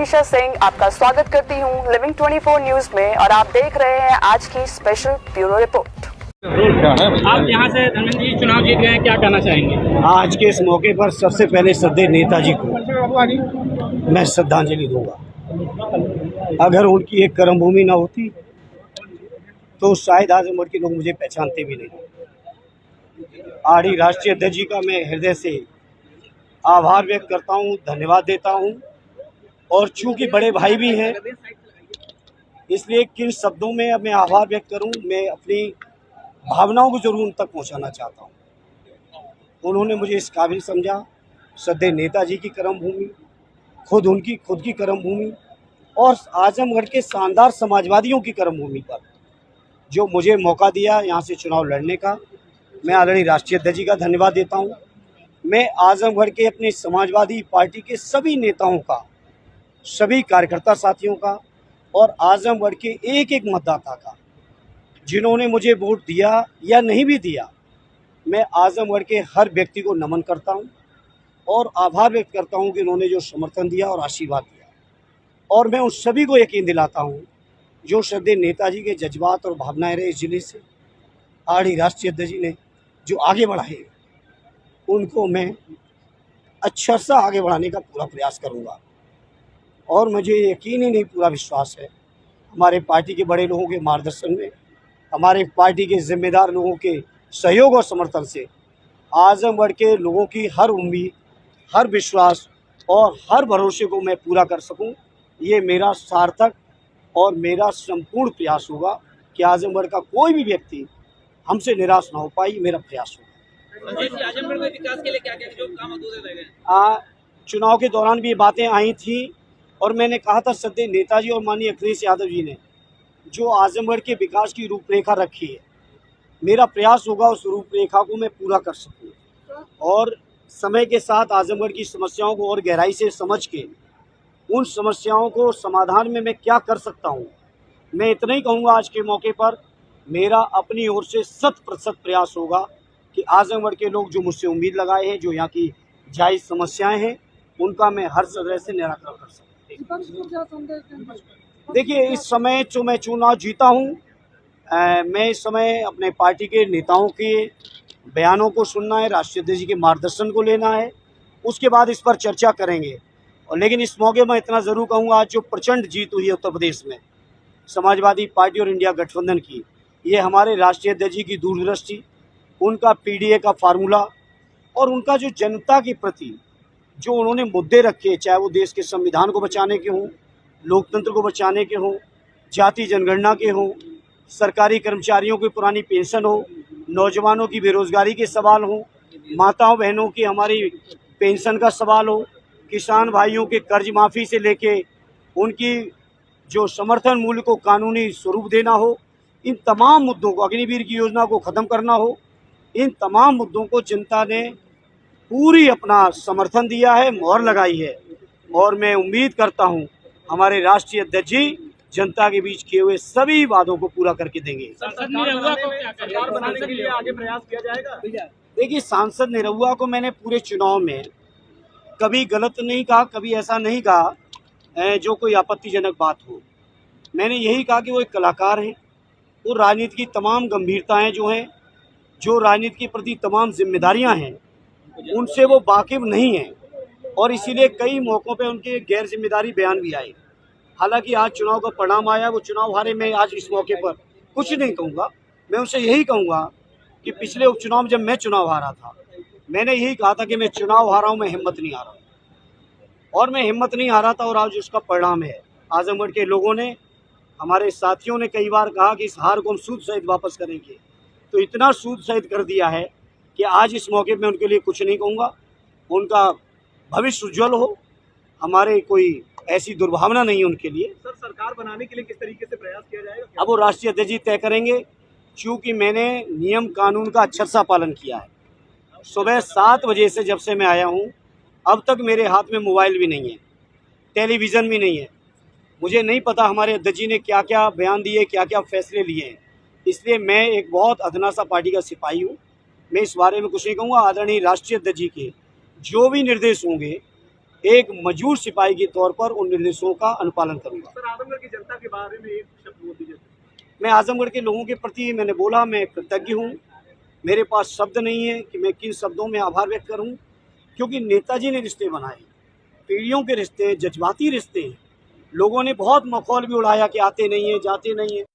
मनीषा सिंह आपका स्वागत करती हूं लिविंग 24 न्यूज में और आप देख रहे हैं आज की स्पेशल ब्यूरो रिपोर्ट। आप यहाँ से धर्मेंद्र जी चुनाव जीत गए हैं, क्या कहना चाहेंगे? आज के इस मौके पर सबसे पहले श्रद्धेय नेताजी को मैं श्रद्धांजलि दूंगा। अगर उनकी एक कर्मभूमि न होती तो शायद आजमगढ़ के लोग मुझे पहचानते भी नहीं। आरडी राष्ट्रीय अध्यक्ष जी का मैं हृदय से आभार व्यक्त करता हूँ, धन्यवाद देता हूँ। और चूंकि बड़े भाई भी हैं, इसलिए किन शब्दों में अब मैं आभार व्यक्त करूँ, मैं अपनी भावनाओं को जरूर उन तक पहुँचाना चाहता हूँ। उन्होंने मुझे इस काबिल समझा। श्रद्धेय नेताजी की कर्मभूमि, खुद की कर्मभूमि और आजमगढ़ के शानदार समाजवादियों की कर्मभूमि पर जो मुझे मौका दिया यहाँ से चुनाव लड़ने का, मैं आदरणीय राष्ट्रीय अध्यक्ष जी का धन्यवाद देता हूँ। मैं आजमगढ़ के अपनी समाजवादी पार्टी के सभी नेताओं का, सभी कार्यकर्ता साथियों का और आजमगढ़ के एक एक मतदाता का, जिन्होंने मुझे वोट दिया या नहीं भी दिया, मैं आजमगढ़ के हर व्यक्ति को नमन करता हूं और आभार व्यक्त करता हूं कि उन्होंने जो समर्थन दिया और आशीर्वाद दिया। और मैं उन सभी को यकीन दिलाता हूं जो श्रद्धेय नेताजी के जज्बात और भावनाएं रहे इस जिले से, आरडी राष्ट्रीय अध्यक्ष जी ने जो आगे बढ़ाए, उनको मैं अच्छा सा आगे बढ़ाने का पूरा प्रयास करूँगा। और मुझे यकीन ही नहीं, पूरा विश्वास है हमारे पार्टी के बड़े लोगों के मार्गदर्शन में, हमारे पार्टी के जिम्मेदार लोगों के सहयोग और समर्थन से आजमगढ़ के लोगों की हर उम्मीद, हर विश्वास और हर भरोसे को मैं पूरा कर सकूं। ये मेरा सार्थक और मेरा संपूर्ण प्रयास होगा कि आजमगढ़ का कोई भी व्यक्ति हमसे निराश ना हो पाए, मेरा प्रयास होगा। आजमगढ़ में विकास के लिए क्या-क्या जो काम अधूरे रह गए? चुनाव के दौरान भी ये बातें आई थी और मैंने कहा था, श्रद्धेय नेताजी और माननीय अखिलेश यादव जी ने जो आजमगढ़ के विकास की रूपरेखा रखी है, मेरा प्रयास होगा उस रूपरेखा को मैं पूरा कर सकूं। और समय के साथ आजमगढ़ की समस्याओं को और गहराई से समझ के उन समस्याओं को समाधान में मैं क्या कर सकता हूं, मैं इतना ही कहूंगा आज के मौके पर, मेरा अपनी ओर से 100% प्रयास होगा कि आजमगढ़ के लोग जो मुझसे उम्मीद लगाए हैं, जो यहाँ की जायज़ समस्याएं हैं, उनका मैं हर तरह से निराकरण कर सकता हूँ। देखिए, इस समय जो मैं चुनाव जीता हूँ, मैं इस समय अपने पार्टी के नेताओं के बयानों को सुनना है, राष्ट्रीय अध्यक्ष जी के मार्गदर्शन को लेना है, उसके बाद इस पर चर्चा करेंगे। और लेकिन इस मौके में इतना ज़रूर कहूँगा, आज जो प्रचंड जीत हुई है उत्तर प्रदेश में समाजवादी पार्टी और इंडिया गठबंधन की, ये हमारे राष्ट्रीय अध्यक्ष जी की दूरदृष्टि, उनका पीडीए का फार्मूला और उनका जो जनता के प्रति जो उन्होंने मुद्दे रखे, चाहे वो देश के संविधान को बचाने के हों, लोकतंत्र को बचाने के हों, जाति जनगणना के हों, सरकारी कर्मचारियों की पुरानी पेंशन हो, नौजवानों की बेरोजगारी के सवाल हों, माताओं बहनों की हमारी पेंशन का सवाल हो, किसान भाइयों के कर्ज माफ़ी से लेके उनकी जो समर्थन मूल्य को कानूनी स्वरूप देना हो, इन तमाम मुद्दों को, अग्निवीर की योजना को ख़त्म करना हो, इन तमाम मुद्दों को जनता ने पूरी अपना समर्थन दिया है, मोहर लगाई है। और मैं उम्मीद करता हूं हमारे राष्ट्रीय अध्यक्ष जी जनता के बीच किए हुए सभी वादों को पूरा करके देंगे। सांसद निरहुआ को सरकार बनाने के लिए आगे प्रयास किया जाएगा? देखिए, सांसद निरहुआ को मैंने पूरे चुनाव में कभी गलत नहीं कहा, कभी ऐसा नहीं कहा जो कोई आपत्तिजनक बात हो। मैंने यही कहा कि वो एक कलाकार हैं, वो राजनीति की तमाम गंभीरताएँ जो हैं, जो राजनीति के प्रति तमाम जिम्मेदारियाँ हैं, उनसे वो वाकिफ नहीं है और इसीलिए कई मौक़ों पे उनके गैर जिम्मेदारी बयान भी आए। हालांकि आज चुनाव का परिणाम आया, वो चुनाव हारे। मैं आज इस मौके पर कुछ नहीं कहूँगा, मैं उनसे यही कहूँगा कि पिछले उपचुनाव में जब मैं चुनाव हारा था, मैंने यही कहा था कि मैं चुनाव हारा हूँ, मैं हिम्मत नहीं हारा। और मैं हिम्मत नहीं हारा था और आज उसका परिणाम है। आजमगढ़ के लोगों ने, हमारे साथियों ने कई बार कहा कि इस हार को हम सूद सहित वापस करेंगे, तो इतना सूद सहित कर दिया है कि आज इस मौके में उनके लिए कुछ नहीं कहूँगा। उनका भविष्य उज्ज्वल हो, हमारे कोई ऐसी दुर्भावना नहीं है उनके लिए। सर, सरकार बनाने के लिए किस तरीके से प्रयास किया जाएगा? अब वो राष्ट्रीय अध्यक्ष जी तय करेंगे, क्योंकि मैंने नियम कानून का अच्छा सा पालन किया है। सुबह 7 बजे से जब से मैं आया हूँ, अब तक मेरे हाथ में मोबाइल भी नहीं है, टेलीविज़न भी नहीं है। मुझे नहीं पता हमारे अध्यक्ष जी ने क्या क्या बयान दिए, क्या क्या फैसले लिए हैं। इसलिए मैं एक बहुत अधना सा पार्टी का सिपाही हूँ, मैं इस बारे में कुछ नहीं कहूँगा। आदरणीय राष्ट्रीय अध्यक्ष जी के जो भी निर्देश होंगे एक मजबूर सिपाही के तौर पर उन निर्देशों का अनुपालन करूंगा। सर, आजमगढ़ की जनता के बारे में एक शब्द बोल दीजिए। मैं आजमगढ़ के लोगों के प्रति मैंने बोला मैं कृतज्ञ हूँ। मेरे पास शब्द नहीं है कि मैं किन शब्दों में आभार व्यक्त करूँ, क्योंकि नेताजी ने रिश्ते बनाए, पीढ़ियों के रिश्ते, जज्बाती रिश्ते हैं। लोगों ने बहुत मखौल भी उड़ाया कि आते नहीं हैं, जाते नहीं हैं।